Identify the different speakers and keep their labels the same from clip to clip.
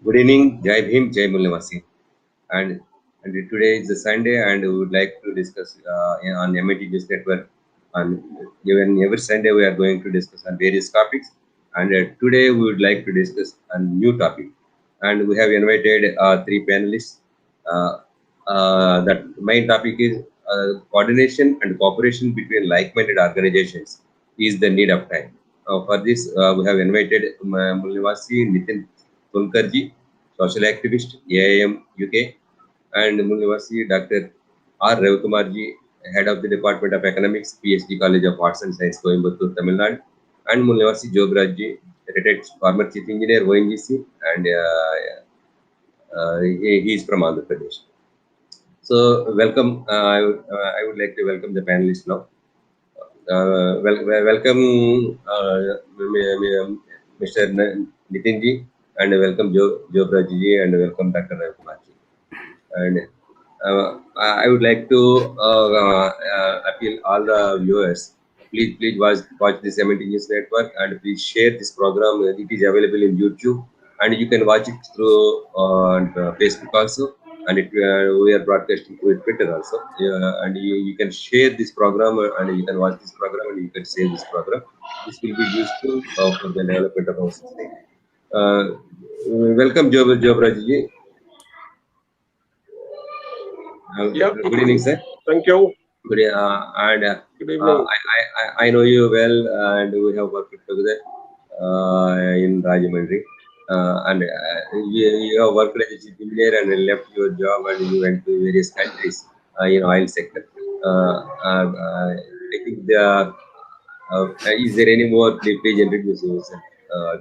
Speaker 1: Good evening, Jai Bhim, Jai Mulnivasi. And, and today is the Sunday, and we would like to discuss on MNT News Network. And even every Sunday, we are going to discuss on various topics. And today, we would like to discuss a new topic. And we have invited three panelists. Uh, that main topic is coordination and cooperation between like-minded organizations is the need of time. For this, we have invited Mulnivasi Nitin Tulkarji, social activist, AIM UK, and Mulnivasi Dr. R. Ravikumar-ji, head of the Department of Economics, PhD College of Arts and Science, Coimbatore, Tamil Nadu, and Mulnivasi Jograj-ji, retired former chief engineer, ONGC, and he is from Andhra Pradesh. So, welcome. I would like to welcome the panelists now. Welcome, Mr. Nitinji, and welcome Joe Braji, and welcome Dr. Ravikumar-ji. And I would like to appeal all the viewers. Please watch this MNT News Network, and please share this program. It is available in YouTube, and you can watch it through Facebook also. And we are broadcasting through Twitter also. And you can share this program, and you can watch this program, and you can share this program. This will be useful for the development of our society. Welcome, Joe Braji. Good evening, sir.
Speaker 2: Thank you.
Speaker 1: Good,
Speaker 2: Good evening.
Speaker 1: I know you well, and we have worked together in Rajahmundry. And you have worked as a chief engineer and left your job, and you went to various countries in oil sector. I think is there any more? Please introduce yourself,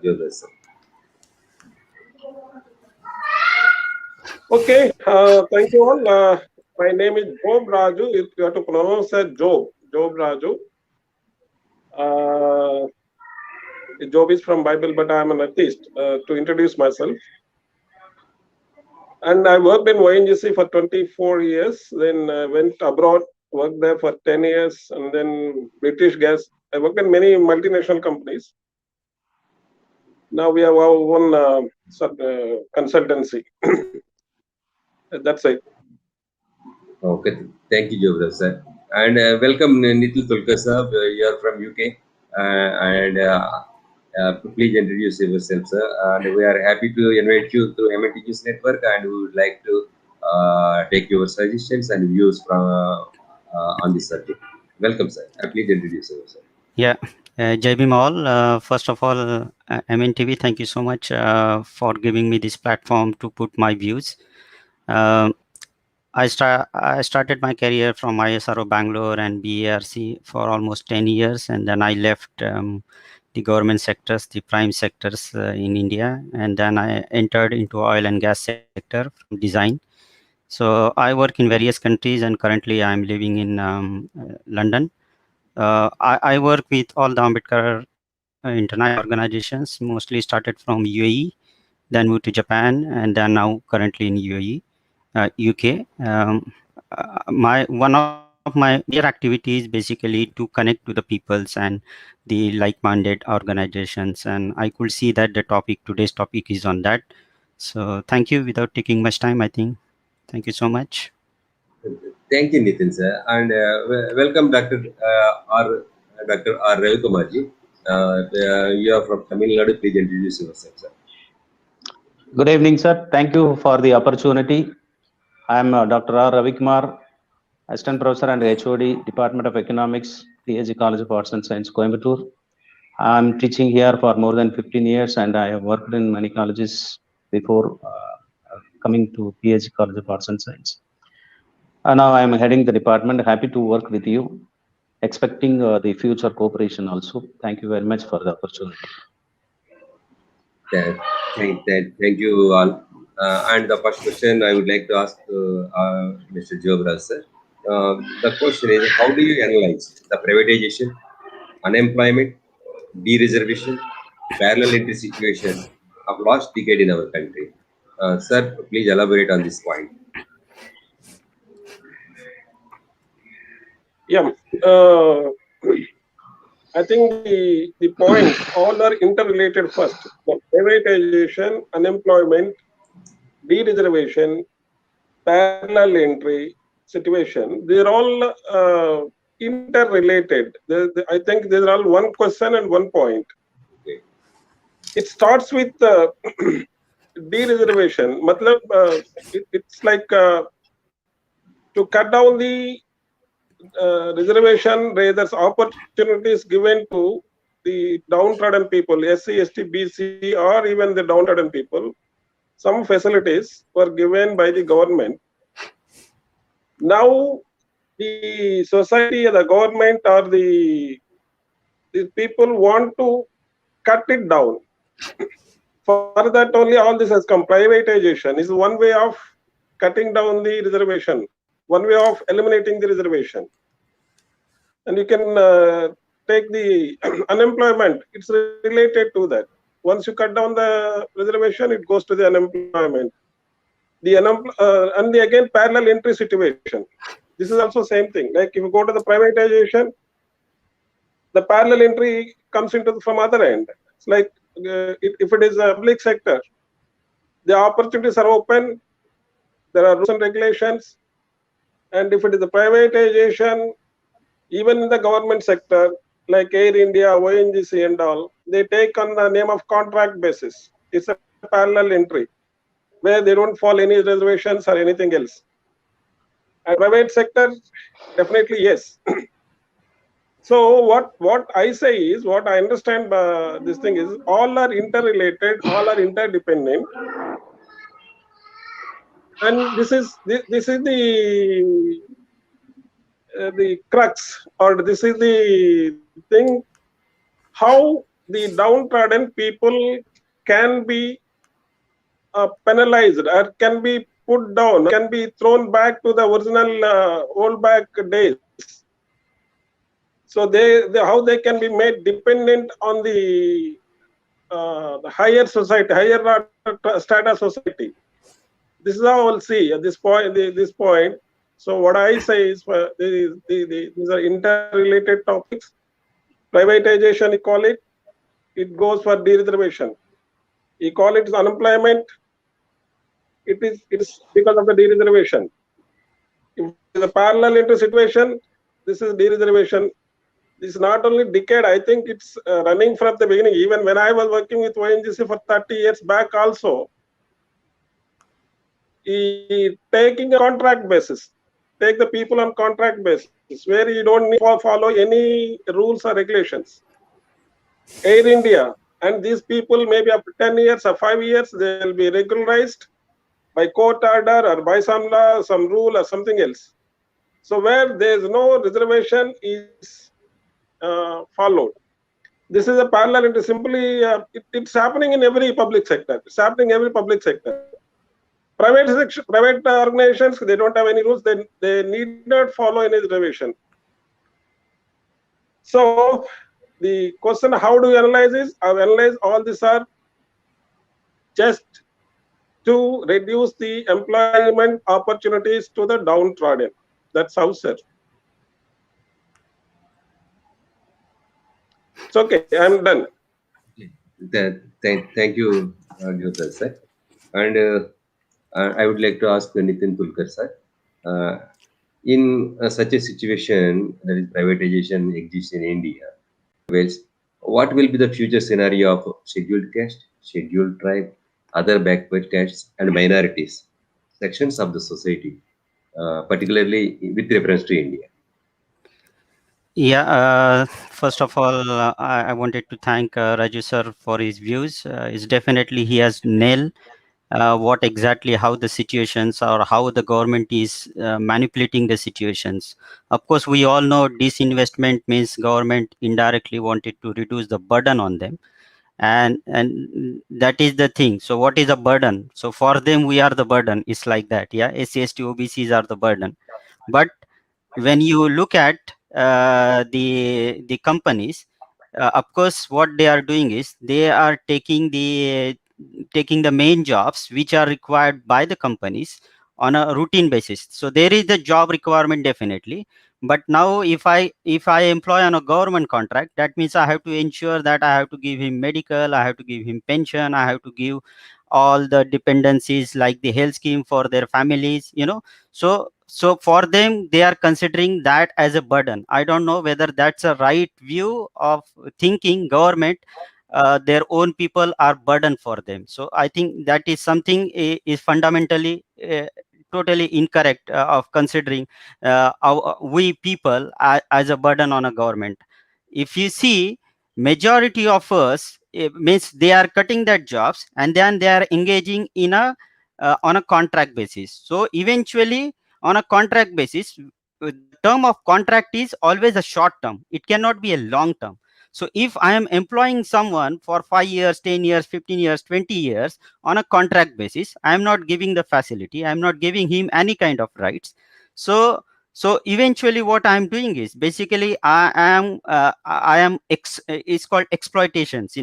Speaker 1: Joseph, sir.
Speaker 2: Okay, thank you all. My name is Job Raju. If you have to pronounce it Job Raju. Job is from Bible, but I am an artist. To introduce myself, and I worked in ONGC for 24 years. Then went abroad, worked there for 10 years, and then British Gas. I worked in many multinational companies. Now we have our own consultancy. That's it.
Speaker 1: Okay, thank you, Jobra sir. And welcome, Nitin Tulkar sir. You are from UK. And please introduce yourself, sir. And we are happy to invite you to MNT News Network, and we would like to take your suggestions and views from on this subject. Welcome, sir. Please introduce yourself.
Speaker 3: Yeah, Jai Bhim all. First of all, MNTV, thank you so much for giving me this platform to put my views. I started my career from ISRO Bangalore and BARC for almost 10 years, and then I left the government sectors, the prime sectors in India, and then I entered into oil and gas sector from design. So I work in various countries, and currently I'm living in London. I work with all the Ambedkar international organizations, mostly started from UAE, then moved to Japan, and then now currently in UAE, UK. One of my major activities basically to connect to the peoples and the like-minded organizations, and I could see that today's topic is on that. So thank you. Without taking much time, I think. Thank you so much.
Speaker 1: Thank you, Nitin sir, and welcome, Dr. R. Ravikumar-ji. You are from Tamil Nadu. Please introduce yourself, sir.
Speaker 4: Good evening, sir. Thank you for the opportunity. I am Dr. R. Ravikumar, Assistant Professor and HOD, Department of Economics, PhD College of Arts and Science, Coimbatore. I am teaching here for more than 15 years, and I have worked in many colleges before coming to PhD College of Arts and Science. Now I am heading the department. Happy to work with you, expecting the future cooperation also. Thank you very much for the opportunity.
Speaker 1: Thank you all. And the first question I would like to ask Mr. Jobra sir. The question is, how do you analyze the privatization, unemployment, de-reservation, parallel entry situation of last decade in our country? Sir, please elaborate on this point.
Speaker 2: Yeah. I think the points all are interrelated first. The privatization, unemployment, de-reservation, parallel entry situation, they're all interrelated. I think these are all one question and one point.
Speaker 1: Okay.
Speaker 2: It starts with de-reservation. It's like to cut down the reservation, there's opportunities given to the downtrodden people, SC, ST, BC, or even the downtrodden people. Some facilities were given by the government. Now, the society, the government, or the people want to cut it down. For that only all this has come. Privatization is one way of cutting down the reservation, one way of eliminating the reservation. And you can take the unemployment, it's related to that. Once you cut down the reservation, it goes to the unemployment. And again, parallel entry situation. This is also same thing. Like if you go to the privatization, the parallel entry comes into from other end. It's like if it is a public sector, the opportunities are open, there are rules and regulations. And if it is a privatization, even in the government sector, like Air India, ONGC and all, they take on the name of contract basis. It's a parallel entry where they don't follow any reservations or anything else. And private sector, definitely yes. So what I say is, what I understand this thing is, all are interrelated, all are interdependent. And this is the crux, or this is the thing, how the downtrodden people can be penalized, or can be put down, can be thrown back to the original old back days. So how they can be made dependent on the higher society, higher strata society. This is how I'll see at this point. So what I say is, these are interrelated topics. Privatization, you call it, it goes for de-reservation. You call it unemployment, it is because of the de-reservation. If it is a parallel entry situation, this is de-reservation. This is not only decade, I think it's running from the beginning. Even when I was working with ONGC for 30 years back also, taking a contract basis, take the people on contract basis, where you don't need to follow any rules or regulations. Air India, and these people maybe after 10 years or 5 years, they will be regularized by court order or by some law, some rule or something else. So where there is no reservation is followed. This is a parallel. It is simply it's happening in every public sector. It's happening in every public sector. Private organizations, they don't have any rules. They need not follow any reservation. So the question, how do you analyze this? I analyze all these are just to reduce the employment opportunities to the downtrodden. That's how, sir. It's okay. I'm done.
Speaker 1: Thank you, Jyotar sir. And I would like to ask Nitin Tulkar sir. In such a situation, that is privatization exists in India, what will be the future scenario of scheduled caste, scheduled tribe, other backward castes and minorities sections of the society, particularly with reference to India?
Speaker 3: Yeah, first of all, I wanted to thank Raju sir for his views. It's definitely he has nailed what exactly how the situations or how the government is manipulating the situations. Of course, we all know disinvestment means government indirectly wanted to reduce the burden on them, and that is the thing. So what is a burden? So for them we are the burden. It's like that. Yeah, SC, ST, OBCs are the burden. But when you look at the companies, of course what they are doing is they are taking the main jobs which are required by the companies on a routine basis. So there is the job requirement definitely, but now if I employ on a government contract, that means I have to ensure that I have to give him medical, I have to give him pension, I have to give all the dependencies like the health scheme for their families, so for them they are considering that as a burden. I don't know whether that's a right view of thinking government. Their own people are burden for them. So I think that is something is fundamentally totally incorrect of considering we people as a burden on a government. If you see, majority of us, it means they are cutting their jobs and then they are engaging in a on a contract basis. So eventually on a contract basis, the term of contract is always a short term, it cannot be a long term. So if I am employing someone for 5 years, 10 years, 15 years, 20 years on a contract basis, I am not giving the facility, I am not giving him any kind of rights. So eventually what I am doing is basically it's called exploitations,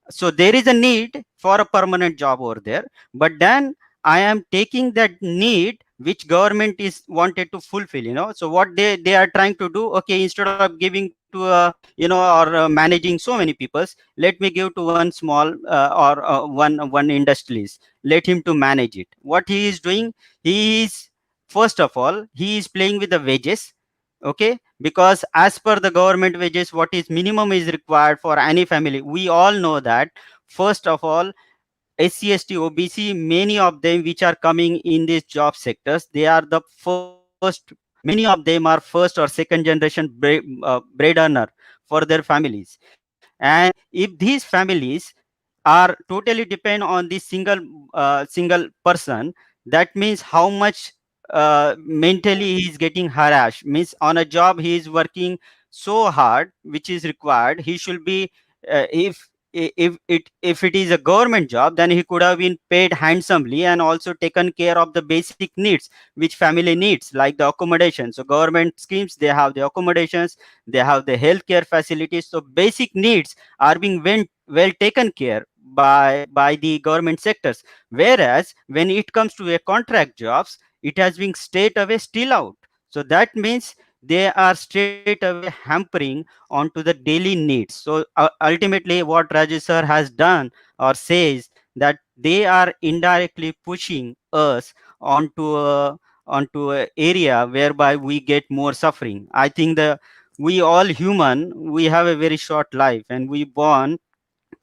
Speaker 3: so there is a need for a permanent job over there, but then I am taking that need which government is wanted to fulfill, so what they are trying to do, okay, instead of giving to or managing so many peoples, let me give to one small or one industrialist, let him to manage it. What he is doing, he is, first of all, he is playing with the wages, okay, because as per the government wages, what is minimum is required for any family, we all know that. First of all, SC, ST, OBC, many of them which are coming in these job sectors, they are the first, many of them are first or second generation bread earner for their families. And if these families are totally depend on this single person, that means how much mentally he is getting harassed, means on a job he is working so hard which is required, he should be if it is a government job, then he could have been paid handsomely and also taken care of the basic needs which family needs, like the accommodation. So government schemes, they have the accommodations, they have the healthcare facilities, so basic needs are being well taken care by the government sectors. Whereas when it comes to a contract jobs, it has been straight away still out. So that means they are straight away hampering onto the daily needs. So ultimately what Rajesh sir has done or says, that they are indirectly pushing us onto a area whereby we get more suffering. I think we all human, we have a very short life and we born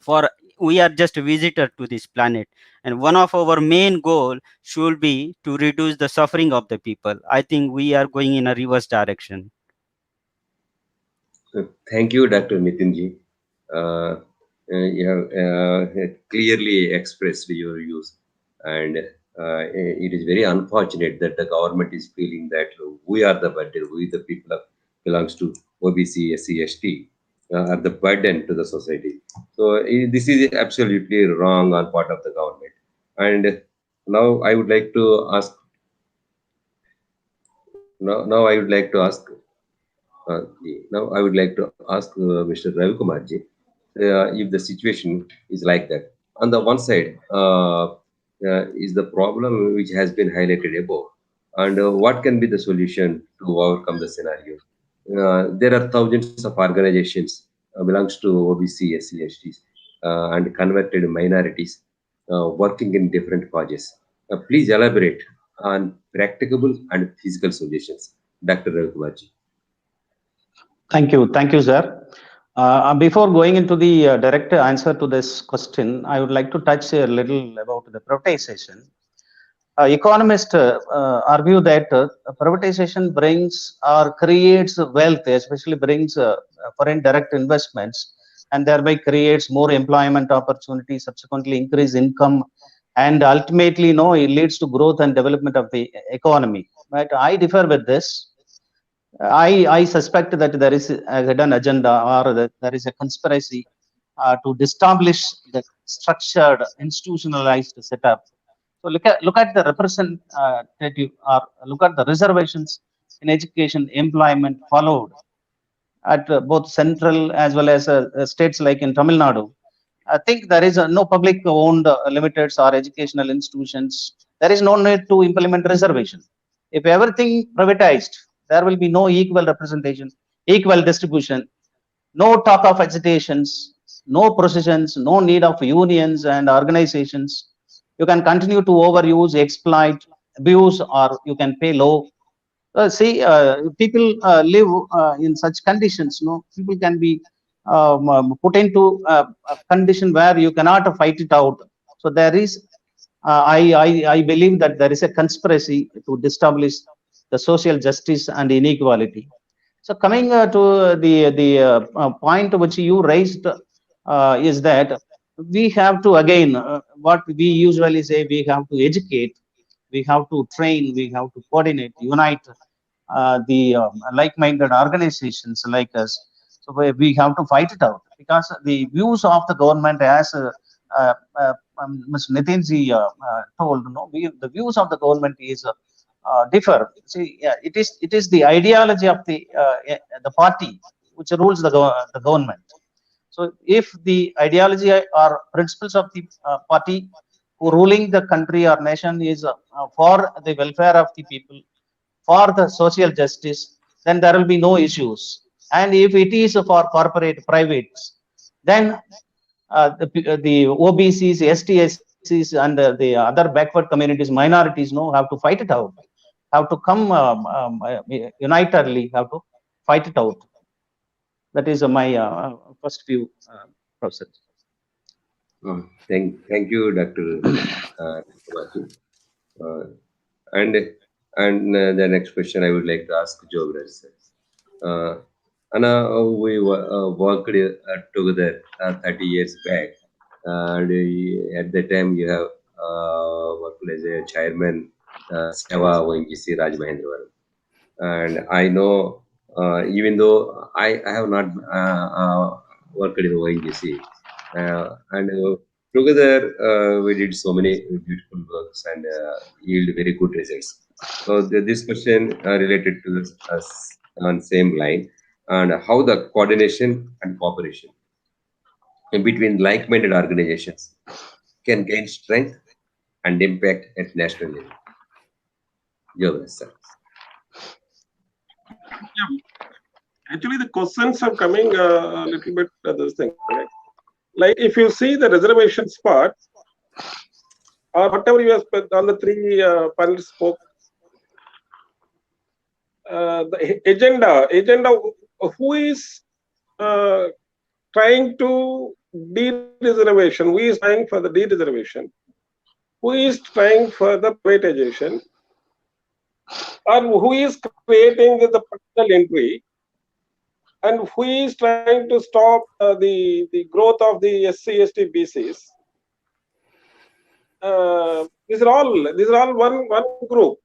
Speaker 3: for, we are just a visitor to this planet, and one of our main goal should be to reduce the suffering of the people. I think we are going in a reverse direction.
Speaker 1: Thank you, Dr. Nitinji. You have clearly expressed your views, and it is very unfortunate that the government is feeling that we are the burden, we the people belongs to OBC, SC, ST, are the burden to the society. So this is absolutely wrong on part of the government. And now I would like to ask. Now I would like to ask. Uh, Now I would like to ask Mr. Ravi Kumarji, if the situation is like that. On the one side, is the problem which has been highlighted above, and what can be the solution to overcome the scenario? There are thousands of organizations belongs to OBC, SC, STs, and converted minorities working in different causes. Please elaborate on practicable and feasible solutions, Dr. Ravi Kumarji.
Speaker 4: Thank you, sir. Before going into the direct answer to this question, I would like to touch a little about the privatization. Economists argue that privatization brings or creates wealth, especially brings foreign direct investments, and thereby creates more employment opportunities, subsequently increase income, and ultimately, it leads to growth and development of the economy. But I differ with this. I suspect that there is a hidden agenda, or that there is a conspiracy to establish the structured, institutionalized setup. So look at the representative, or look at the reservations in education, employment followed at both central as well as states like in Tamil Nadu. I think there is no public owned limiteds or educational institutions. There is no need to implement reservation. If everything privatized, there will be no equal representation, equal distribution, no talk of agitations, no processions, no need of unions and organizations. You can continue to overuse, exploit, abuse, or you can pay low. People live in such conditions. People can be put into a condition where you cannot fight it out. So there is, I believe that there is a conspiracy to establish the social justice and inequality. So coming to the point which you raised is that we have to, again, what we usually say, we have to educate, we have to train, we have to coordinate, unite the like-minded organizations like us. So we have to fight it out, because the views of the government, as Ms. Nitinji told, the views of the government is differ. See, it is the ideology of the party which rules the government. So if the ideology or principles of the party who ruling the country or nation is for the welfare of the people, for the social justice, then there will be no issues. And if it is for corporate privates, then the OBCs, STSCs, and the other backward communities, minorities, have to fight it out, have to come unitedly, have to fight it out. That is my first view, Professor.
Speaker 1: Thank you, Dr. Vasu. And the next question I would like to ask Jobraj sir. Anna, we worked together 30 years back, and at that time you have worked as a chairman, Seva ONGC Rajmahendravaram. And I know, even though I have not worked in ONGC, and together we did so many beautiful works and yield very good results. So this question related to us on same line, and how the coordination and cooperation in between like-minded organizations can gain strength and impact at national level. Jobraj sir.
Speaker 2: Actually, the questions are coming a little bit this thing. Right? Like if you see the reservations part, or whatever you have spent, all the three panelists spoke, the agenda, who is trying to de-reservation, who is trying for the de-reservation, who is trying for the privatization, or who is creating the partial entry, and who is trying to stop the growth of the SC, ST, BCs. These are all one group,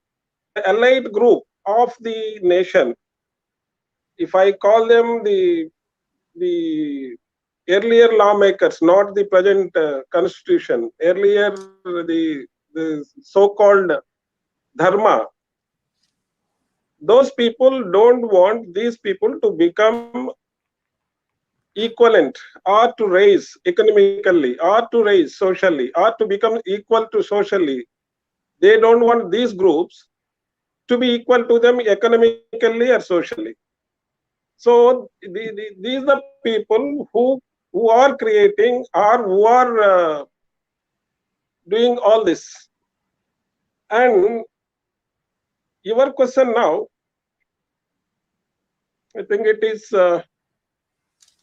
Speaker 2: allied group of the nation. If I call them the earlier lawmakers, not the present constitution, earlier the so-called dharma, those people don't want these people to become equivalent, or to raise economically, or to raise socially, or to become equal to socially. They don't want these groups to be equal to them economically or socially. So these are people who are creating, or who are doing all this. And your question now, I think it is.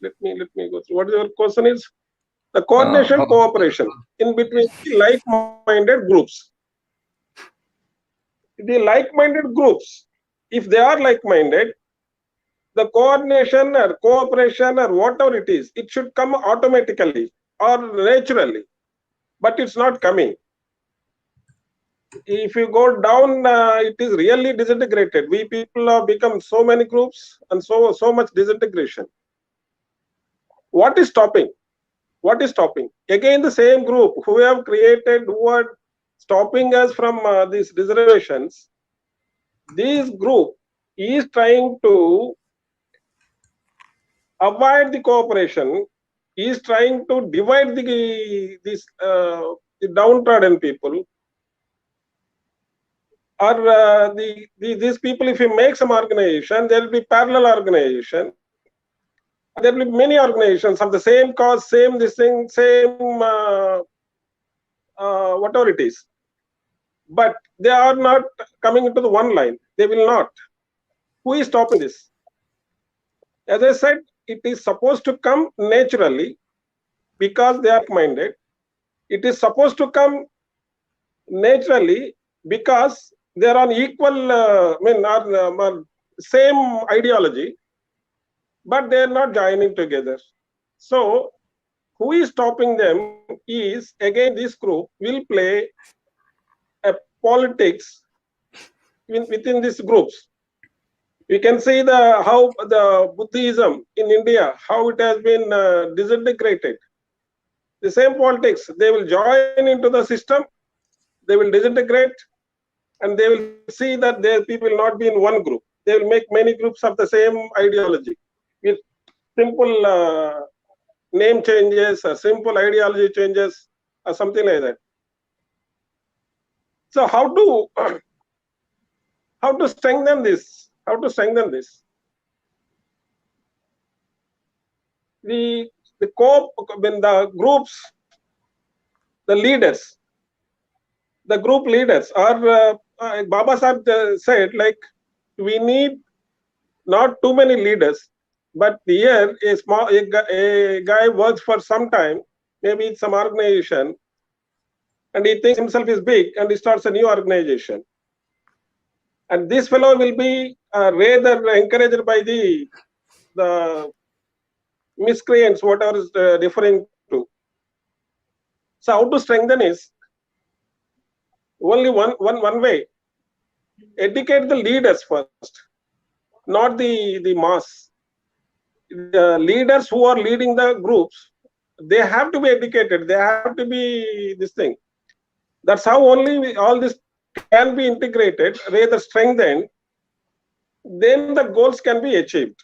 Speaker 2: Let me go through. What your question is? The coordination, cooperation in between like-minded groups. The like-minded groups, if they are like-minded, the coordination or cooperation or whatever it is, it should come automatically or naturally, but it's not coming. If you go down, it is really disintegrated. We people have become so many groups and so much disintegration. What is stopping? What is stopping? Again, the same group who have created, who are stopping us from these reservations. This group is trying to avoid the cooperation, is trying to divide the downtrodden people, or these people. If you make some organization, there will be parallel organization. There will be many organizations of the same cause, same this thing, same whatever it is. But they are not coming into the one line. They will not. Who is stopping this? As I said, it is supposed to come naturally because they are minded. It is supposed to come naturally because they are on equal, are same ideology, but they are not joining together. So who is stopping them is, again, this group will play a politics within these groups. We can see how the Buddhism in India, how it has been disintegrated. The same politics, they will join into the system, they will disintegrate, and they will see that their people will not be in one group. They will make many groups of the same ideology with simple name changes or simple ideology changes or something like that. So how to strengthen this? How to strengthen this? When the groups, the leaders, the group leaders are Baba Sahib said, like, we need not too many leaders, but here a guy works for some time, maybe it's some organization, and he thinks himself is big and he starts a new organization. And this fellow will be rather encouraged by the miscreants, whatever is referring to. So how to strengthen is only one way. Educate the leaders first, not the mass. The leaders who are leading the groups, they have to be educated. They have to be this thing. That's how only all this can be integrated, rather strengthened. Then the goals can be achieved.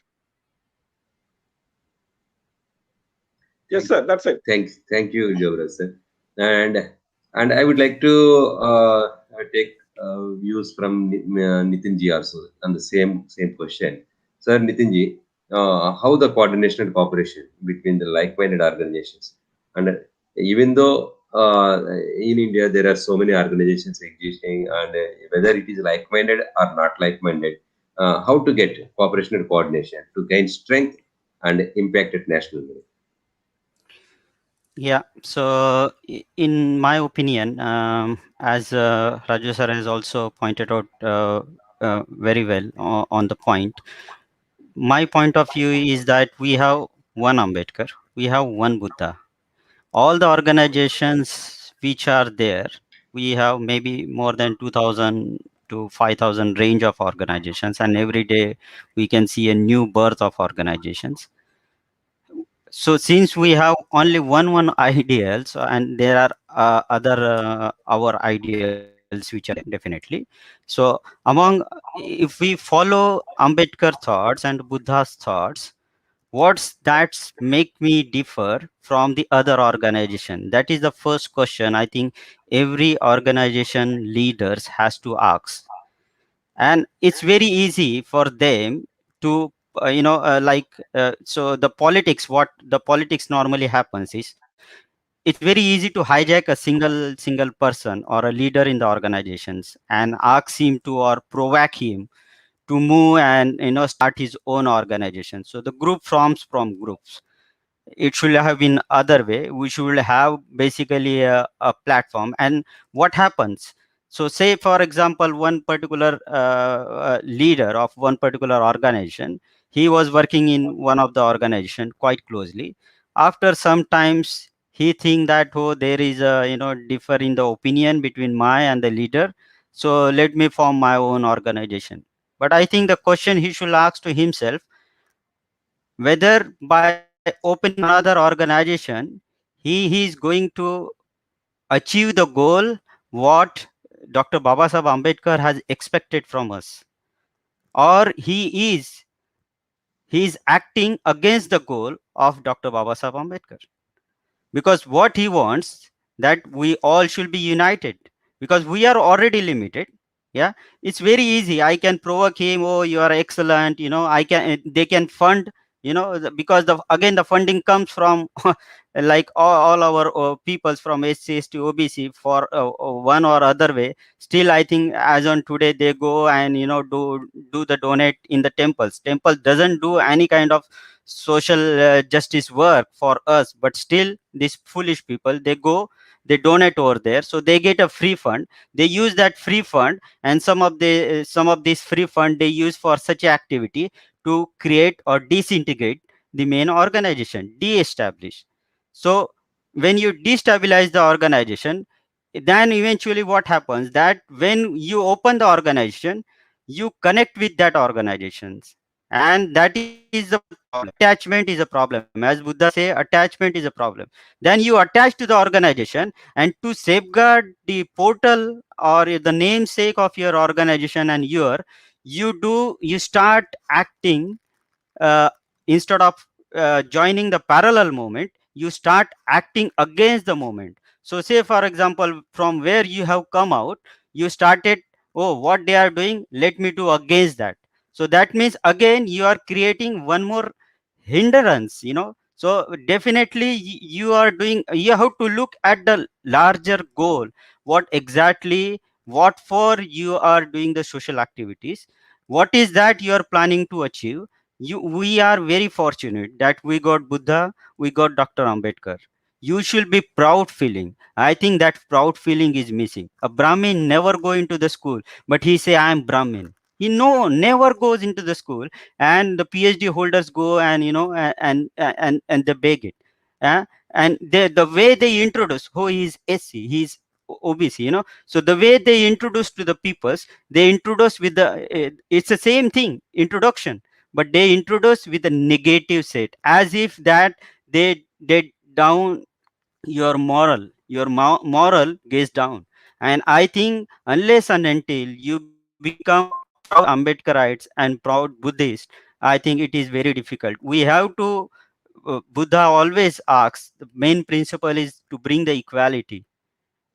Speaker 2: Yes, sir. That's it.
Speaker 1: Thank you, Jogra sir. And I would like to take views from Nitinji also on the same question. Sir, Nitinji, how the coordination and cooperation between the like-minded organizations, and even though in India there are so many organizations existing, and whether it is like-minded or not like-minded, how to get cooperation and coordination to gain strength and impact at national level?
Speaker 3: Yeah, so in my opinion, as Raju sir has also pointed out very well on the point, my point of view is that we have one Ambedkar, we have one Buddha. All the organizations which are there, we have maybe more than 2000 to 5000 range of organizations, and every day we can see a new birth of organizations. So since we have only one ideals, and there are other our ideals which are definitely, so among, if we follow Ambedkar thoughts and Buddha's thoughts, what's that make me differ from the other organization? That is the first question I think every organization leaders has to ask. And it's very easy for them to so the politics, what the politics normally happens is, it's very easy to hijack a single person or a leader in the organizations and ask him to, or provoke him to move and start his own organization. So the group forms from groups. It should have been other way. We should have basically a platform. And what happens, so say for example one particular leader of one particular organization, he was working in one of the organization quite closely. After some times he think that, oh, there is a differ in the opinion between my and the leader, so let me form my own organization. But I think the question he should ask to himself, whether by opening another organization he is going to achieve the goal what Dr. Babasaheb Ambedkar has expected from us, or he is acting against the goal of Dr. Babasaheb Ambedkar. Because what he wants, that we all should be united, because we are already limited. Yeah, it's very easy. I can provoke him, oh, you are excellent, I can, they can fund because again the funding comes from like all our peoples from SC, ST, OBC for one or other way. Still, I think as on today they go and do the donate in the temples. Temple doesn't do any kind of social justice work for us, but still these foolish people, they go, they donate over there, so they get a free fund. They use that free fund, and some of this free fund they use for such activity to create or disintegrate the main organization, de-establish. So when you destabilize the organization, then eventually what happens, that when you open the organization, you connect with that organizations, and that is the problem. Attachment is a problem. As Buddha say, attachment is a problem. Then you attach to the organization, and to safeguard the portal or the namesake of your organization and you start acting, uh, instead of joining the parallel movement, you start acting against the movement. So say for example, from where you have come out, you started, oh, what they are doing, let me do against that. So that means again you are creating one more hindrance. So definitely you are doing, you have to look at the larger goal, what exactly, what for you are doing the social activities, what is that you are planning to achieve. We are very fortunate that we got Buddha, we got Dr. Ambedkar. You should be proud feeling. I think that proud feeling is missing. A Brahmin never go into the school, but he say I am Brahmin. He never goes into the school, and the PhD holders go and and they beg it. Uh, and the way they introduce, oh, he's SC, he's OBC, so the way they introduce to the peoples, they introduce with the it's the same thing, introduction, but they introduce with a negative set, as if that they down your moral gets down. And I think unless and until you become a proud Ambedkarites and proud Buddhist, I think it is very difficult. We have to, Buddha always asks, the main principle is to bring the equality,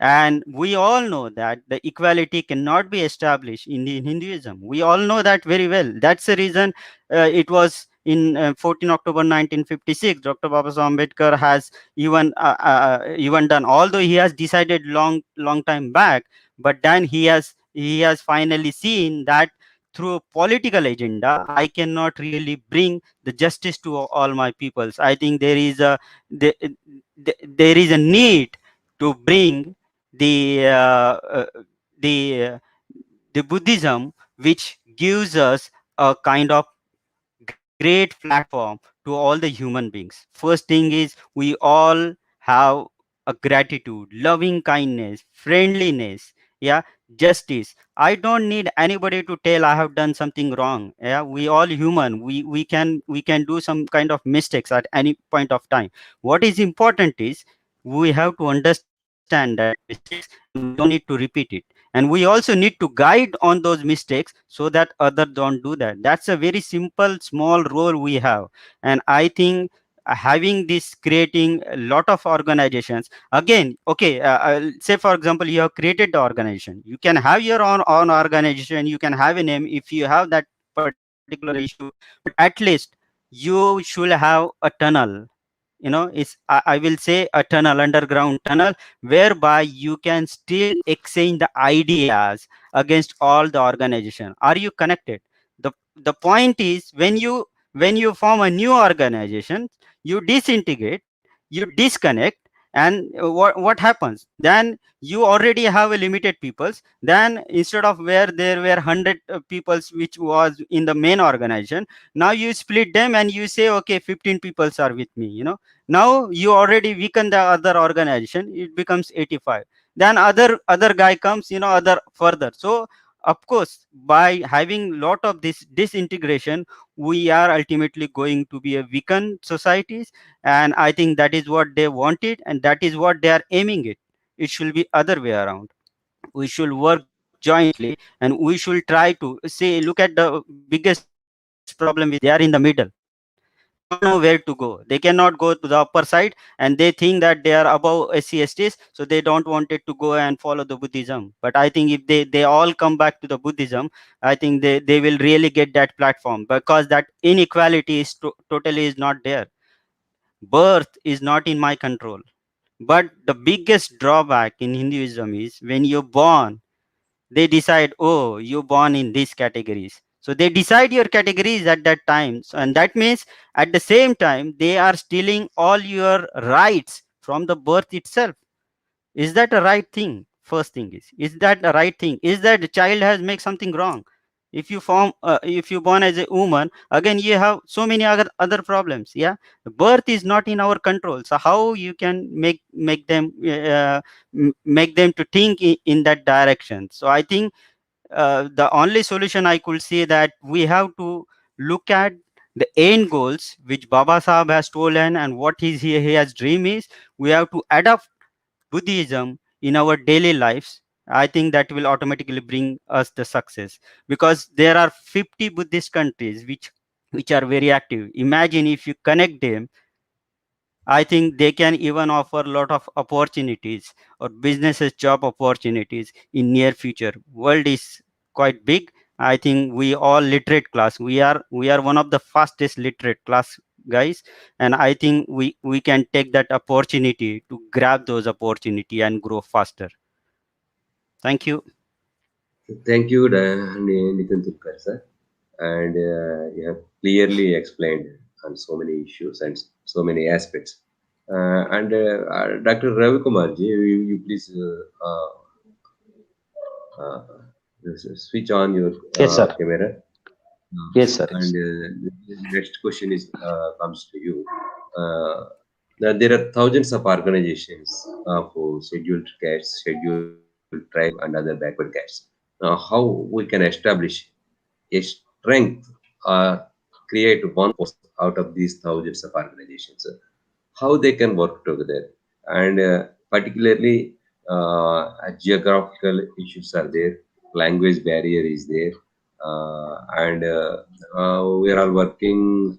Speaker 3: and we all know that the equality cannot be established in the Hinduism. We all know that very well. That's the reason it was in 14 October 1956, Dr. Babasaheb Ambedkar has even done, although he has decided long time back, but then he has finally seen that through a political agenda, I cannot really bring the justice to all my peoples. I think the, there is a need to bring the uh, uh, the uh, the Buddhism, which gives us a kind of great platform to all the human beings. First thing is, we all have a gratitude, loving kindness, friendliness, yeah, justice. I don't need anybody to tell I have done something wrong. Yeah, we all human. We can do some kind of mistakes at any point of time. What is important is we have to understand that mistakes, and we don't need to repeat it, and we also need to guide on those mistakes so that others don't do that. That's a very simple small role we have. And I think having this, creating a lot of organizations, again, okay, say for example, you have created the organization, you can have your own organization, you can have a name if you have that particular issue, but at least you should have a tunnel. It's, I will say, a tunnel, underground tunnel, whereby you can still exchange the ideas against all the organization. Are you connected? The point is, when you form a new organization, you disintegrate, you disconnect, and what happens then? You already have a limited peoples. Then instead of where there were 100 peoples which was in the main organization, now you split them and you say, okay, 15 peoples are with me. Now you already weaken the other organization, it becomes 85. Then other guy comes, other further. So of course, by having lot of this disintegration, we are ultimately going to be a weakened societies. And I think that is what they wanted, and that is what they are aiming it. It should be other way around. We should work jointly, and we should try to say, look at the biggest problem with, they are in the middle. They are know where to go. They cannot go to the upper side, and they think that they are above SC/STs, so they don't want it to go and follow the Buddhism. But I think if they all come back to the Buddhism, I think they will really get that platform, because that inequality is totally is not there. Birth is not in my control. But the biggest drawback in Hinduism is when you're born, they decide, oh, you're born in these categories. So they decide your categories at that time. So, and that means at the same time, they are stealing all your rights from the birth itself. Is that a right thing? First thing is that the right thing? Is that the child has make something wrong? If you born as a woman, again you have so many other problems. Yeah, birth is not in our control. So how you can make them to think in that direction? So I think the only solution I could say that we have to look at the end goals which Baba Sahib has stolen, and what he has dream is we have to adopt Buddhism in our daily lives. I think that will automatically bring us the success, because there are 50 Buddhist countries which are very active. Imagine if you connect them, I think they can even offer a lot of opportunities or businesses job opportunities in near future. World is quite big. I think we all literate class. We are one of the fastest literate class guys, and I think we can take that opportunity to grab those opportunity and grow faster. Thank you.
Speaker 1: Thank you, Nitin Tulkar, sir. And you have clearly explained on so many issues and so many aspects. Dr. Ravi Kumar ji, you please switch on your
Speaker 4: Yes, sir.
Speaker 1: camera.
Speaker 4: Yes, sir.
Speaker 1: And the next question is comes to you. There are thousands of organizations for scheduled castes, scheduled tribe, and other backward castes. How we can establish a strength or create one force out of these thousands of organizations? How they can work together, and particularly geographical issues are there, language barrier is there, and we are all working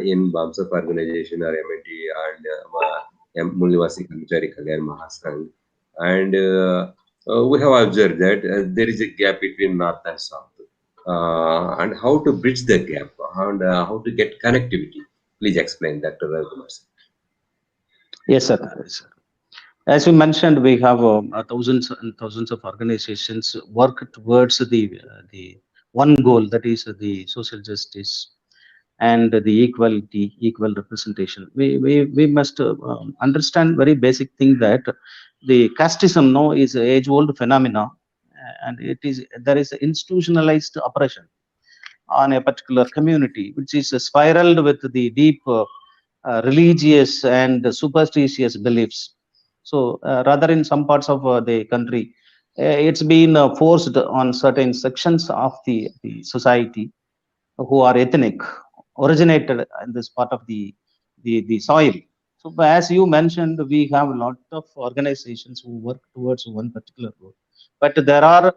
Speaker 1: in BAMSAF organization or MNT and Mulnivasi Karmachari Kalyan Mahasangh, and we have observed that there is a gap between north and south, and how to bridge the gap and how to get connectivity. Please explain, Dr. Ravi Kumar.
Speaker 4: Yes, sir. Yes, sir. As you mentioned, we have thousands and thousands of organizations work towards the one goal, that is the social justice and the equality, equal representation. We must understand very basic thing that the casteism now is a age-old phenomena, and it is there is institutionalized oppression on a particular community, which is spiraled with the deep religious and superstitious beliefs. So, rather in some parts of the country, it's been forced on certain sections of the society who are ethnic, originated in this part of the soil. So, as you mentioned, we have a lot of organizations who work towards one particular goal, but there are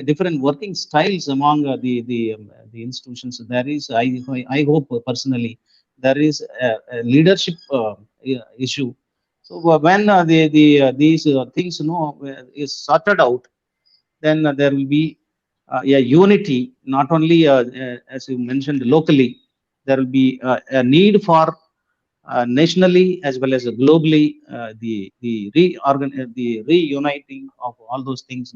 Speaker 4: different working styles among the institutions. There is, I hope personally, there is a leadership issue. So when these things is sorted out, then there will be a unity, not only as you mentioned locally. There will be a need for nationally as well as globally the reuniting of all those things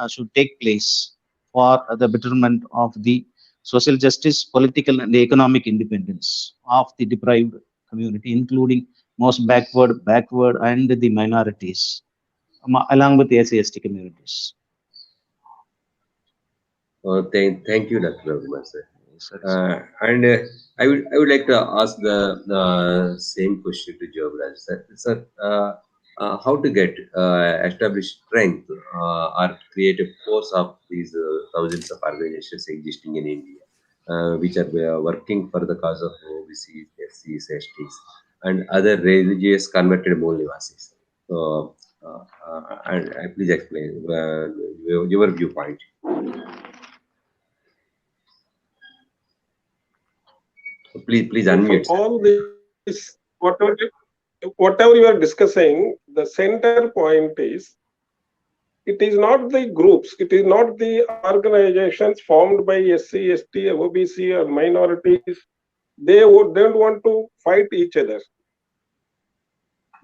Speaker 4: should take place for the betterment of the social justice, political and economic independence of the deprived community, including most backward and the minorities, along with the SC/ST communities.
Speaker 1: Thank you, Dr. Ravi, sir.
Speaker 4: Sir.
Speaker 1: And I would like to ask the same question to Jobraj, sir. Sir, how to get establish strength or create a force of these thousands of organizations existing in India, which are working for the cause of OBCs, SCs, STs, and other religious converted Mool Nivasis. So, and please explain your viewpoint. Please unmute, sir.
Speaker 2: All this, whatever you are discussing, the center point is, it is not the groups, it is not the organizations formed by SC, ST, OBC or minorities. They don't want to fight each other.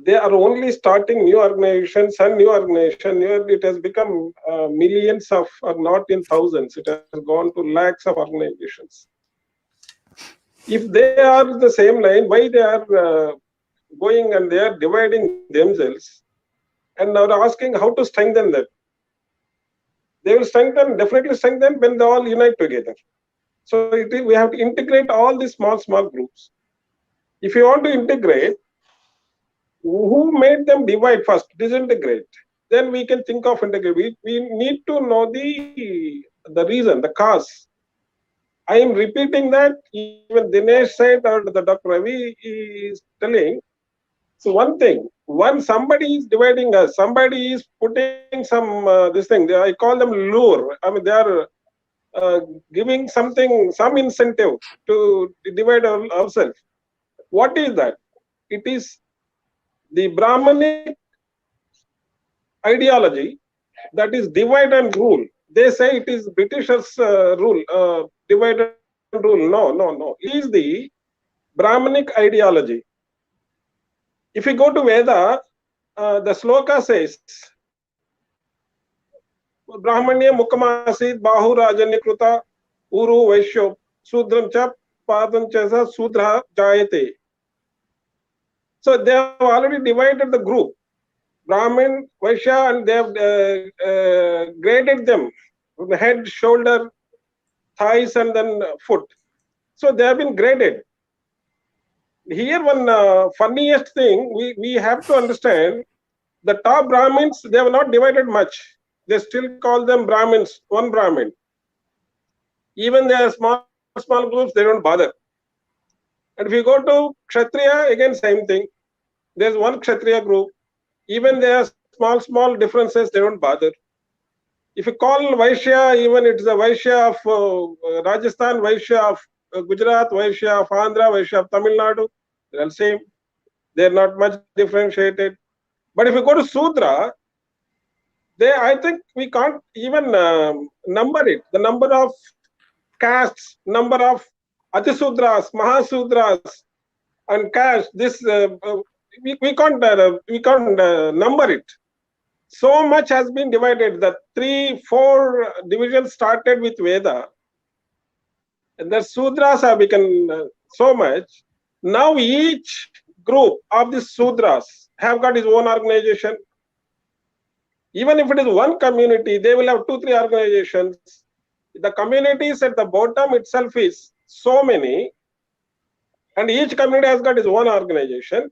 Speaker 2: They are only starting new organizations and new organization. It has become millions of, or not in thousands. It has gone to lakhs of organizations. If they are the same line, why they are going and they are dividing themselves and are asking how to strengthen them? They will strengthen, definitely strengthen when they all unite together. So we have to integrate all these small groups. If you want to integrate, who made them divide first? Disintegrate. Then we can think of integrate. We need to know the reason, the cause. I am repeating that. Even Dinesh said, or the Dr. Ravi is telling. So one thing, when somebody is dividing us, somebody is putting some this thing. I call them lure. I mean, they are giving something, some incentive to divide ourselves. What is that? It is the Brahmanic ideology, that is divide and rule. They say it is Britishers' rule, divide and rule. No. It is the Brahmanic ideology. If you go to Veda, the sloka says, Brahmanya Mukamasid Bahu Rajanikruta Uru Vaishyo Sudram Cha Padam Chasa Sudra Jayate. So they have already divided the group, Brahmin, Vaishya, and they have graded them, head, shoulder, thighs, and then foot. So they have been graded. Here one funniest thing, we have to understand, the top Brahmins, they have not divided much. They still call them Brahmins, one Brahmin. Even they are small groups, they don't bother. And if you go to Kshatriya, again same thing. There's one Kshatriya group. Even there are small differences, they don't bother. If you call Vaishya, even it's the Vaishya of Rajasthan, Vaishya of Gujarat, Vaishya of Andhra, Vaishya of Tamil Nadu, they're all same. They're not much differentiated. But if you go to Sudra, I think we can't even number it. The number of castes, number of Atisudras, Mahasudras, and castes, this we can't number it. So much has been divided. The 3-4 divisions started with Veda, and the Sudras have become so much. Now each group of the Sudras have got his own organization. Even if it is one community, they will have 2-3 organizations. The communities at the bottom itself is so many, and each community has got its own organization.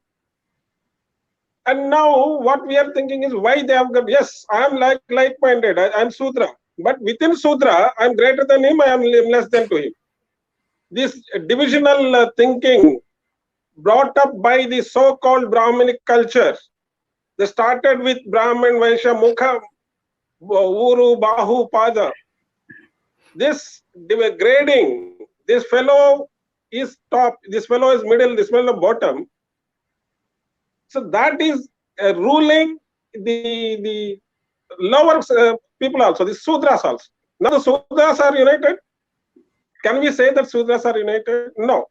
Speaker 2: And now what we are thinking is why they have got, yes, I am like-minded, I am Sudra. But within Sudra, I am greater than him, I am less than to him. This divisional thinking brought up by the so-called Brahminic culture. They started with Brahman, Vaishya, Mukha, Uru, Bahu, Pada. This grading, this fellow is top, this fellow is middle, this fellow bottom. So that is ruling the lower people also, the Sudras also. Now the Sudras are united. Can we say that Sudras are united? No.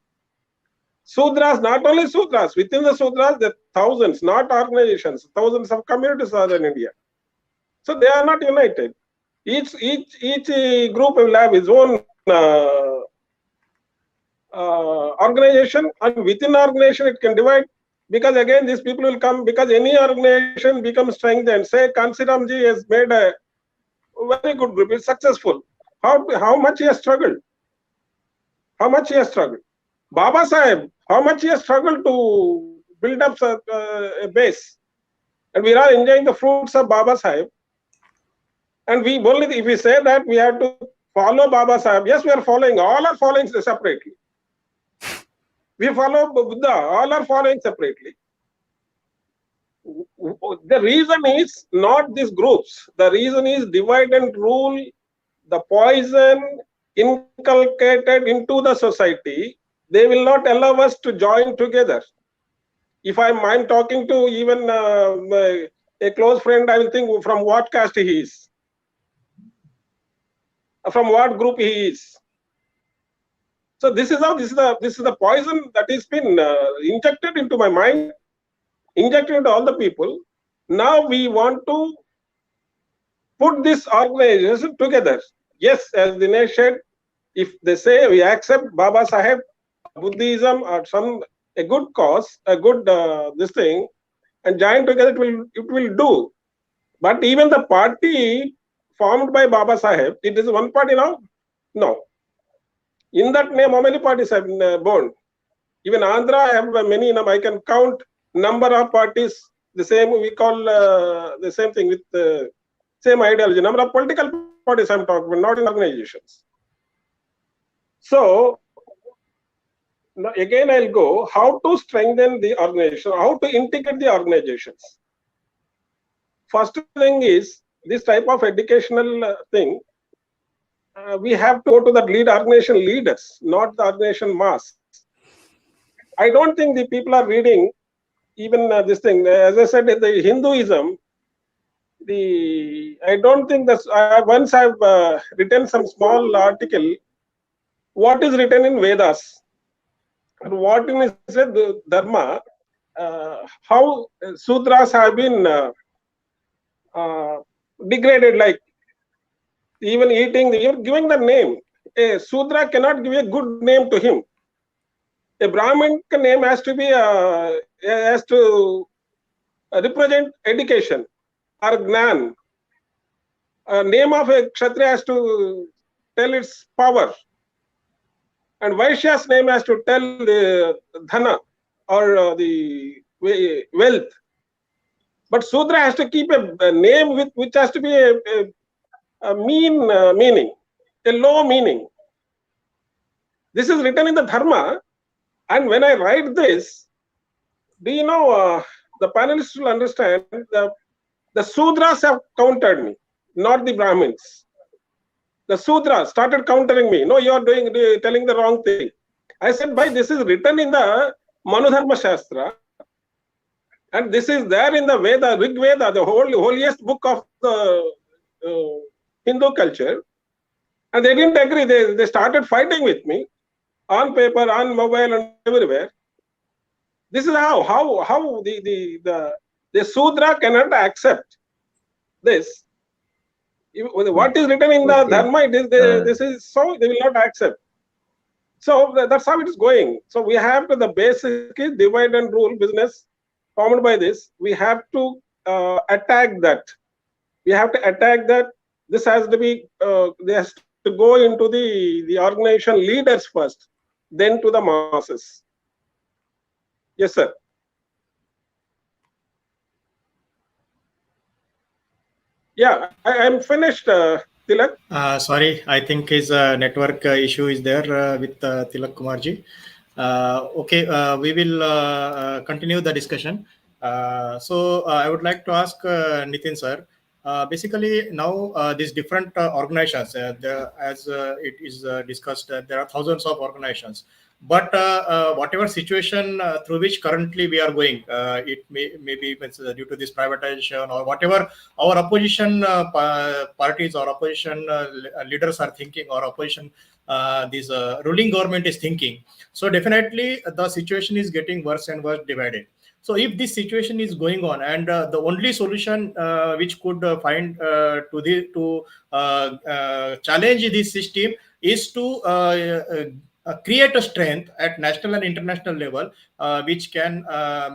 Speaker 2: Sudras, not only Sudras, within the Sudras, there are thousands, not organizations, thousands of communities are in India. So they are not united. Each group will have its own organization, and within organization it can divide. Because again, these people will come, because any organization becomes strengthened. Say Kansiramji has made a very good group, it's successful. How much he has struggled? How much he has struggled? Baba Sahib, how much he has struggled to build up a base. And we are enjoying the fruits of Baba Sahib. And we only, if we say that we have to follow Baba Sahib, yes, we are following, all are following separately. We follow Buddha, all are following separately. The reason is not these groups. The reason is divide and rule, the poison inculcated into the society. they will not allow us to join together. If I'm talking to even a close friend, I will think from what caste he is, from what group he is. So this is the poison that has been injected into my mind, injected into all the people. Now we want to put this organization together. Yes, as Dinesh said, if they say we accept Baba Saheb, Buddhism, or a good cause, a good this thing, and join together, it will do. But even the party formed by Baba Saheb, it is one party now? No. In that name, how many parties have been born? Even Andhra, I have many. I can count number of parties. The same we call the same thing with the same ideology. Number of political parties I'm talking about, not in organizations. So now again, I'll go how to strengthen the organization, how to integrate the organizations. First thing is this type of educational thing. We have to go to the organization leaders, not the organization mass. I don't think the people are reading even this thing. As I said, the Hinduism, I don't think that once I've written some small article, what is written in Vedas and what in the Dharma, how Sudras have been degraded, like even eating, even giving the name. A Sudra cannot give a good name to him. A Brahmin name has to be represent education or Gnan. A name of a Kshatriya has to tell its power, and Vaishya's name has to tell the Dhana or the wealth. But Sudra has to keep a name which has to be a mean meaning, a low meaning. This is written in the Dharma, and when I write this, do you know, the panelists will understand the Sudras have countered me, not the Brahmins. The Sudras started countering me. No, you are telling the wrong thing. I said, this is written in the Manudharma Shastra, and this is there in the Veda, Rig Veda, the holiest book of the Hindu culture. And they didn't agree. They started fighting with me on paper, on mobile, and everywhere. This is how the Sudra cannot accept this. What is written in the Dharma, this is so they will not accept. So that's how it is going. So we have to, the basic is divide and rule business formed by this. We have to attack that. We have to attack that. This has to be, they has to go into the organization leaders first, then to the masses. Yes, sir. Yeah, I'm finished, Tilak.
Speaker 5: Sorry, I think his network issue is there with Tilak Kumarji. Okay, we will continue the discussion. So I would like to ask Nitin sir. Basically, now these different organizations, as it is discussed, there are thousands of organizations. But whatever situation through which currently we are going, it may be due to this privatization or whatever our opposition parties or opposition leaders are thinking, or opposition this ruling government is thinking. So definitely the situation is getting worse and worse divided. So if this situation is going on, and the only solution which could find to challenge this system is to create a strength at national and international level, which can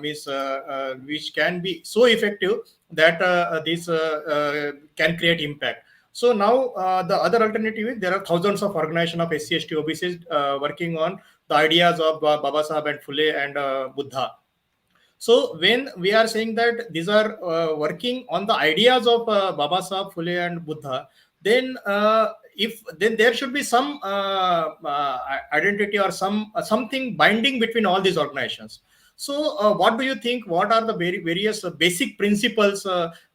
Speaker 5: be so effective that this can create impact. So now the other alternative is there are thousands of organizations of SC, ST, OBCs working on the ideas of Baba Saheb and Phule and Buddha. So when we are saying that these are working on the ideas of Baba Saheb, Phule and Buddha, then then there should be some identity or something binding between all these organizations. So, what do you think? What are the various basic principles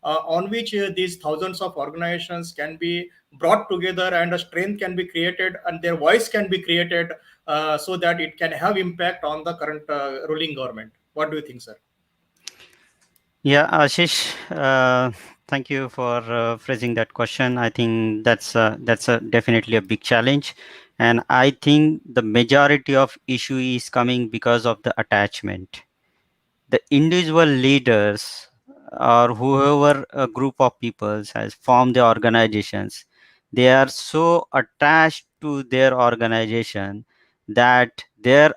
Speaker 5: on which these thousands of organizations can be brought together and a strength can be created and their voice can be created so that it can have impact on the current ruling government? What do you think, sir?
Speaker 3: Yeah, Ashish, thank you for phrasing that question. I think that's a definitely a big challenge, and I think the majority of issue is coming because of the attachment. The individual leaders or whoever a group of peoples has formed the organizations, they are so attached to their organization that their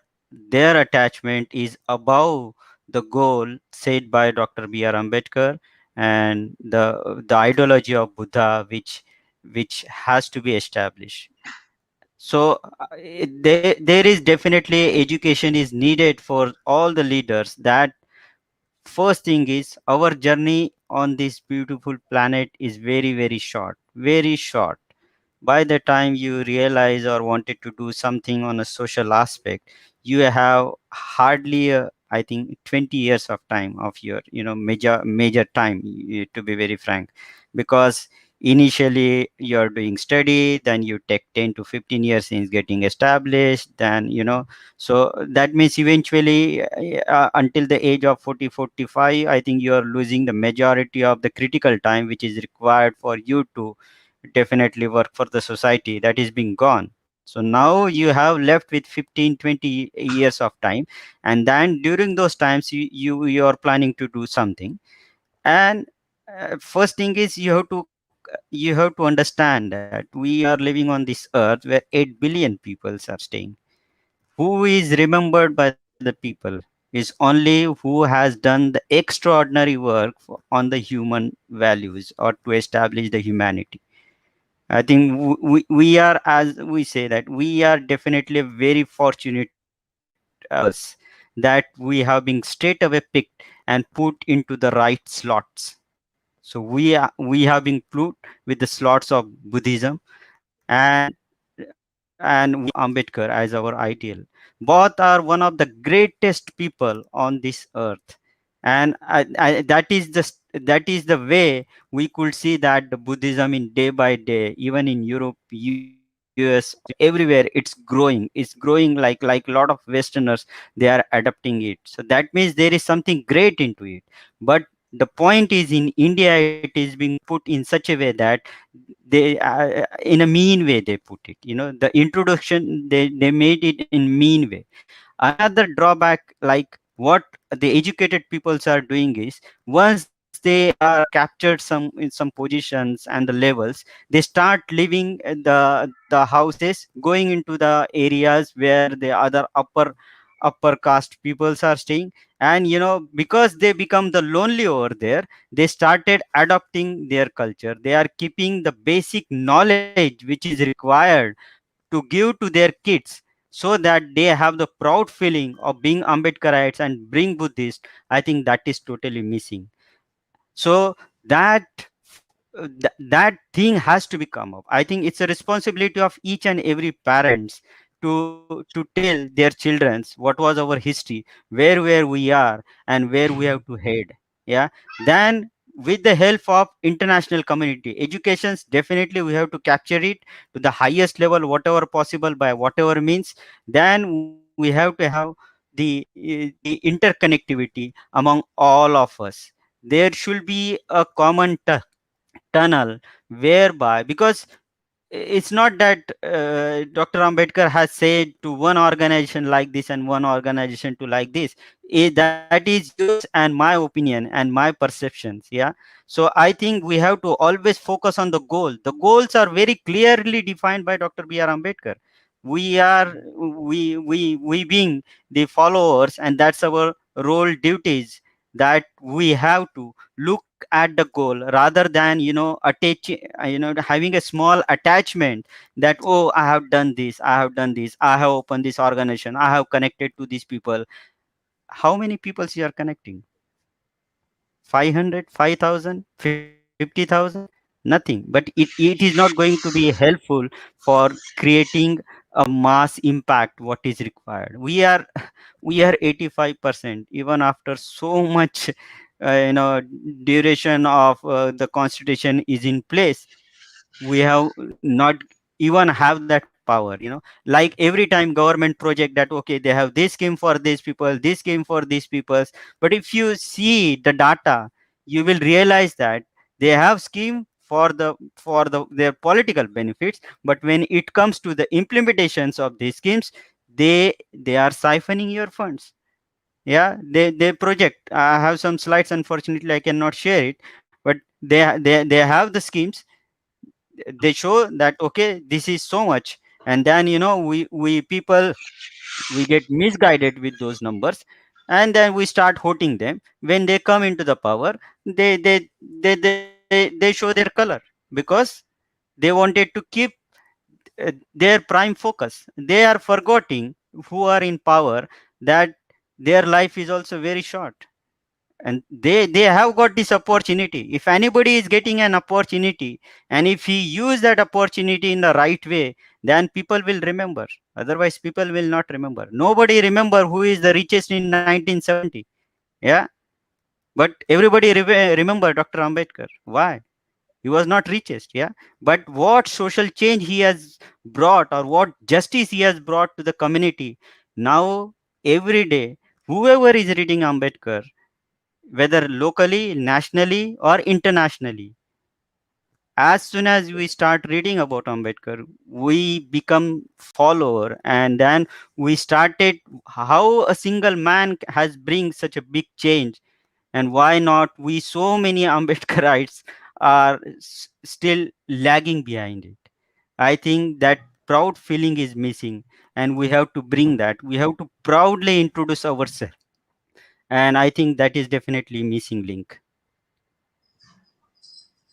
Speaker 3: attachment is above the goal set by Dr. B.R. Ambedkar and the ideology of Buddha, which has to be established. So there is definitely education is needed for all the leaders. That first thing is, our journey on this beautiful planet is very, very short, very short. By the time you realize or wanted to do something on a social aspect, you have hardly I think 20 years of time of your major time, to be very frank, because initially you're doing study, then you take 10 to 15 years in getting established, then so that means eventually until the age of 40, 45, I think you are losing the majority of the critical time which is required for you to definitely work for the society that is being gone. So now you have left with 15, 20 years of time, and then during those times you are planning to do something. And first thing is, you have to understand that we are living on this earth where 8 billion people are staying. Who is remembered by the people is only who has done the extraordinary work on the human values or to establish the humanity. I think we are, as we say, that we are definitely very fortunate us that we have been straight away picked and put into the right slots. So we have been put with the slots of Buddhism, and Ambedkar as our ideal. Both are one of the greatest people on this earth, and that is the way we could see that the Buddhism in day by day, even in Europe, US, everywhere, it's growing like a lot of Westerners, they are adopting it. So that means there is something great into it. But the point is, in India it is being put in such a way that they in a mean way they put it. The introduction, they made it in mean way. Another drawback, like what the educated peoples are doing is, once they are captured in some positions and the levels, they start leaving the houses, going into the areas where the other upper caste peoples are staying. And because they become the lonely over there, they started adopting their culture. They are keeping the basic knowledge which is required to give to their kids, so that they have the proud feeling of being Ambedkarites and being Buddhist. I think that is totally missing. So that thing has to become up. I think it's a responsibility of each and every parents to tell their children what was our history, where we are, and where we have to head. Yeah. Then, with the help of international community educations, definitely we have to capture it to the highest level, whatever possible, by whatever means. Then we have to have the interconnectivity among all of us. There should be a common tunnel, whereby, because it's not that Dr. Ambedkar has said to one organization like this and one organization to like this. That is yours and my opinion and my perceptions. Yeah. So I think we have to always focus on the goal. The goals are very clearly defined by Dr. B.R. Ambedkar. We being the followers, and that's our role duties, that we have to look at the goal rather than having a small attachment, that, oh, I have opened this organization, I have connected to these people. How many people you are connecting? 500, 5,000, 50,000? Nothing. But it is not going to be helpful for creating a mass impact what is required. We are 85%, even after so much duration of the constitution is in place. We have not even have that power, like every time government project that okay, they have this scheme for these people, this scheme for these peoples, but if you see the data, you will realize that they have scheme for their political benefits, but when it comes to the implementations of these schemes, they are siphoning your funds. Yeah, they project, I have some slides, unfortunately I cannot share it, but they have the schemes. They show that okay, this is so much, and then we people, we get misguided with those numbers, and then we start voting them. When they come into the power, they show their color, because they wanted to keep their prime focus. They are forgetting, who are in power, that their life is also very short, and they have got this opportunity. If anybody is getting an opportunity, and if he use that opportunity in the right way, then people will remember. Otherwise people will not remember. Nobody remember who is the richest in 1970. Yeah, but everybody remember Dr. Ambedkar. Why? He was not richest. Yeah, but what social change he has brought, or what justice he has brought to the community. Now every day, whoever is reading Ambedkar, whether locally, nationally, or internationally, as soon as we start reading about Ambedkar, we become follower, and then we started how a single man has bring such a big change, and why not we so many Ambedkarites are still lagging behind it. I think that proud feeling is missing, and we have to bring that. We have to proudly introduce ourselves, and I think that is definitely missing link.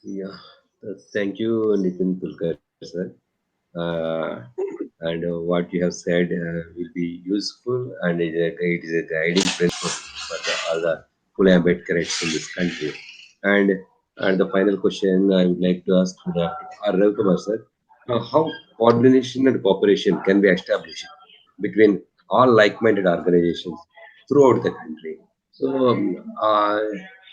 Speaker 1: Yeah, thank you, Nitin Tulkar, sir. Uh, and what you have said will be useful, and it is a guiding principle for all the full Ambedkarites in this country. And and the final question I would like to ask to Dr. R. Ravikumar, sir, how coordination and cooperation can be established between all like-minded organizations throughout the country? So,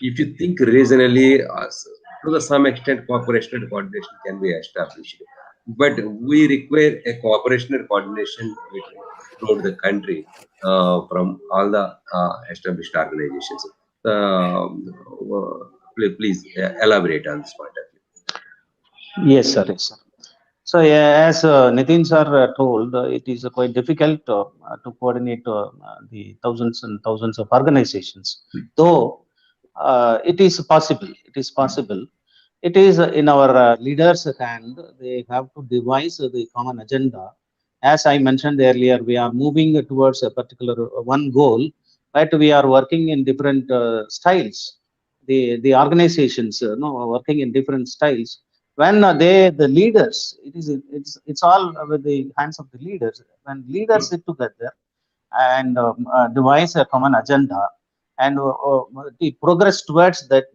Speaker 1: if you think reasonably, to the some extent, cooperation and coordination can be established, but we require a cooperation and coordination throughout the country from all the established organizations. Please elaborate on this point of view.
Speaker 4: Yes, sir. Yes, sir. So, yeah, as Nitin sir told, it is quite difficult to coordinate the thousands and thousands of organizations. Though it is possible. It is possible. It is in our leaders' hand. They have to devise the common agenda. As I mentioned earlier, we are moving towards a particular one goal, but we are working in different styles. The organizations, working in different styles. When the leaders, it's all with the hands of the leaders. When leaders sit together and devise a common agenda and the progress towards that,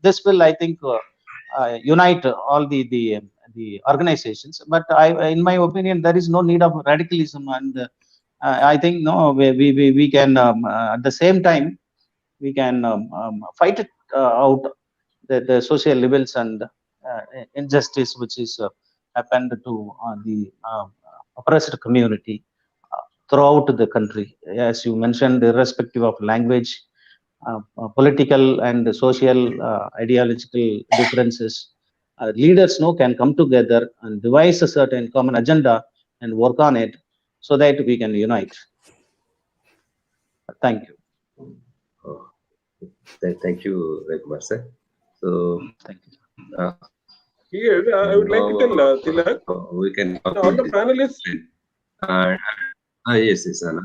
Speaker 4: this will, I think, unite all the organizations. But in my opinion, there is no need of radicalism, and I think no, we can at the same time we can fight it out, the social levels and injustice which is happened to the oppressed community throughout the country. As you mentioned, irrespective of language, political and social ideological differences, leaders can come together and devise a certain common agenda and work on it so that we can unite. Thank you.
Speaker 1: Oh, thank you, Ravikumar, sir. So,
Speaker 4: Thank you.
Speaker 2: Here, I would like to tell Tilak,
Speaker 1: we can
Speaker 2: all the panelists.
Speaker 1: Yes, yes, Anna.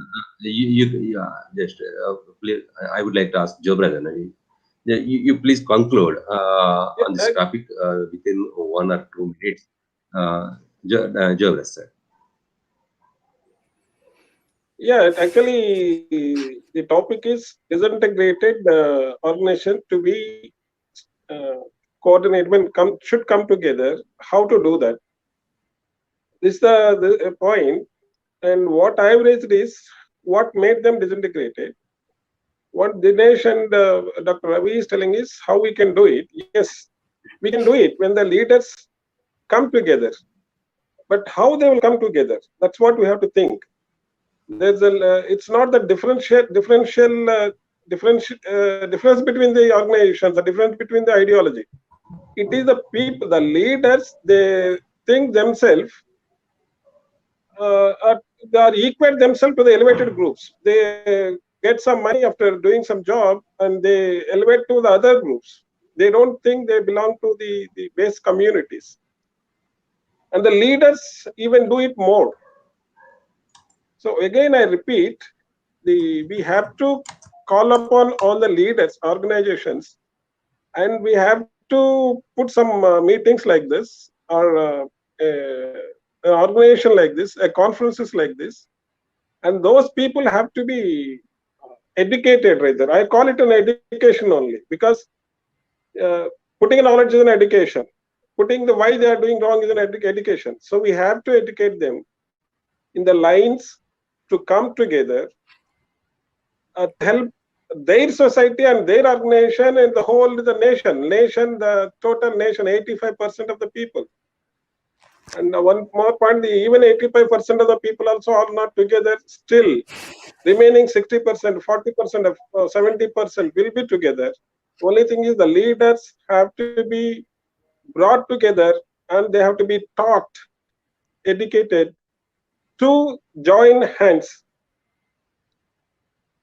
Speaker 1: Just please, I would like to ask Joe Brother. You please conclude on this topic within 1 or 2 minutes. Joe Brother, sir.
Speaker 2: Yeah, actually, the topic is disintegrated organization to be coordinated when should come together. How to do that? This is the point. And what I've raised is what made them disintegrated. What Dinesh and Dr. Ravi is telling is how we can do it. Yes, we can do it when the leaders come together. But how they will come together? That's what we have to think. There's it's not the difference between the organizations, the difference between the ideology. It is the people, the leaders. They think themselves they are equate themselves to the elevated groups. They get some money after doing some job and they elevate to the other groups. They don't think they belong to the base communities. And the leaders even do it more. So again, I repeat, we have to call upon all the leaders, organizations, and we have to put some meetings like this, or an organization like this, conferences like this, and those people have to be educated. Rather, I call it an education only, because putting knowledge is an education. Putting the why they are doing wrong is an education. So we have to educate them in the lines to come together, help their society and their organization and the whole the nation, the total nation, 85% of the people. And one more point, even 85% of the people also are not together still. Remaining 60%, 40%, 70% will be together. Only thing is the leaders have to be brought together and they have to be taught, educated to join hands.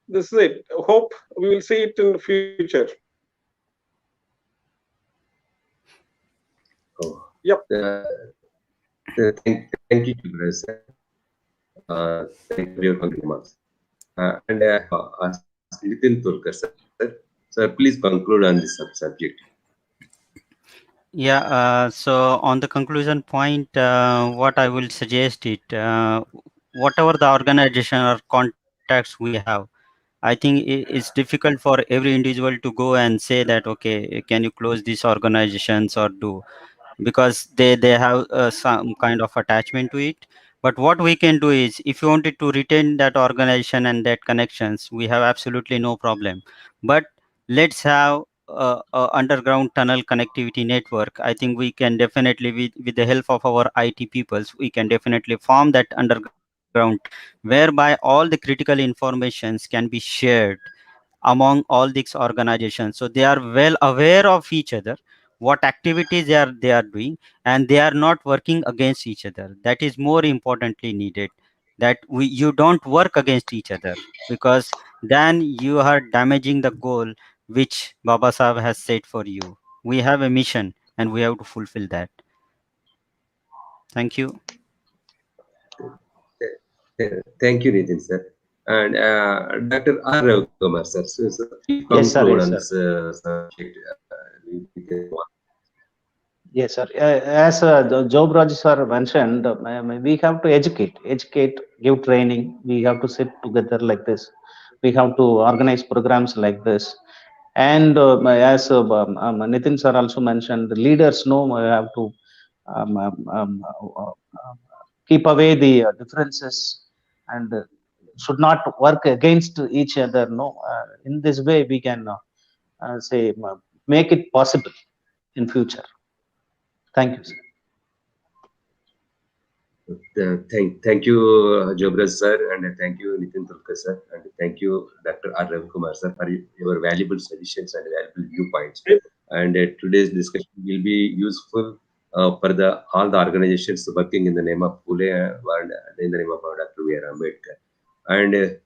Speaker 2: This is it. Hope we will see it in the future.
Speaker 1: Oh,
Speaker 2: Yep.
Speaker 1: Thank you, sir. Thank you for your remarks. And ask Nitin Tolkar, sir. Sir, please conclude on this subject.
Speaker 3: Yeah, so on the conclusion point, what I will suggest it, whatever the organization or contacts we have, I think it's difficult for every individual to go and say that, okay, can you close these organizations or do, because they have some kind of attachment to it. But what we can do is, if you wanted to retain that organization and that connections, we have absolutely no problem. But let's have a underground tunnel connectivity network. I think we can definitely, with the help of our IT peoples, we can definitely form that underground, whereby all the critical informations can be shared among all these organizations, so they are well aware of each other, what activities they are doing, and they are not working against each other. That is more importantly needed, that you don't work against each other, because then you are damaging the goal which Baba Sahib has set for you. We have a mission and we have to fulfill that. Thank you.
Speaker 1: Thank you, Nitin, sir. And Dr. R. Ravikumar, sir. So please
Speaker 4: Yes, sir.
Speaker 1: conclude
Speaker 4: Yes,
Speaker 1: on
Speaker 4: sir.
Speaker 1: this subject.
Speaker 4: Yes, sir. As Job Raj sir mentioned, we have to educate, give training. We have to sit together like this. We have to organize programs like this. And as Nitin sir also mentioned, the leaders know we have to um, um, um, uh, keep away the differences and should not work against each other. No, in this way we can say make it possible in future. Thank you, sir.
Speaker 1: Thank you, Jobras sir, and thank you, Nitin Tulkar sir, and thank you, Dr. R. Ravikumar sir, for your valuable suggestions and valuable viewpoints. And today's discussion will be useful for all the organizations working in the name of Pule and in the name of Dr. V.R. Ambedkar. And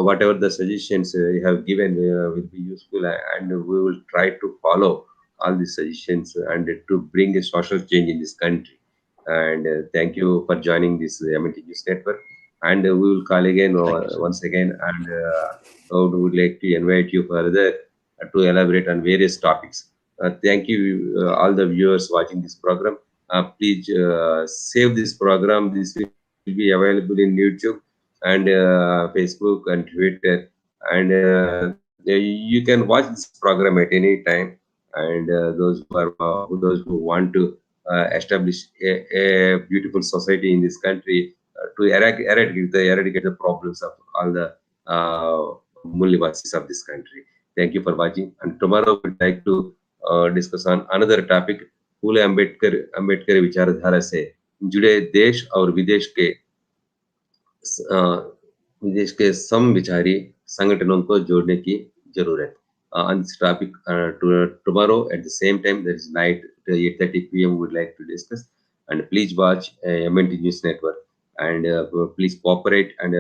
Speaker 1: whatever the suggestions you have given will be useful, and we will try to follow all these suggestions and to bring a social change in this country. And thank you for joining this MNT News Network. And we will call again once again, and we would like to invite you further to elaborate on various topics. Thank you, all the viewers watching this program. Please save this program. This will be available in YouTube and Facebook and Twitter. And you can watch this program at any time. And those who want to establish a beautiful society in this country to eradicate the problems of all the Mullivasis of this country. Thank you for watching. And tomorrow we'd like to discuss on another topic. फूले अम्बेडकर विचारधारा से जुड़े देश और विदेश के समविचारी संगठनों को जोड़ने की जरूरत. On this topic tomorrow at the same time, that is night 8:30 p.m. we would like to discuss. And please watch MNT News Network, and please cooperate, and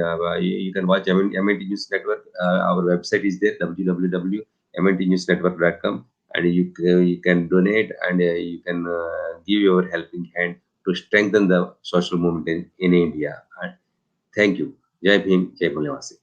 Speaker 1: you can watch MNT News Network. Our website is there, www.mntnewsnetwork.com, and you can donate, and you can give your helping hand to strengthen the social movement in India. And thank you. Jai Bhim, Jai Mulliwasi.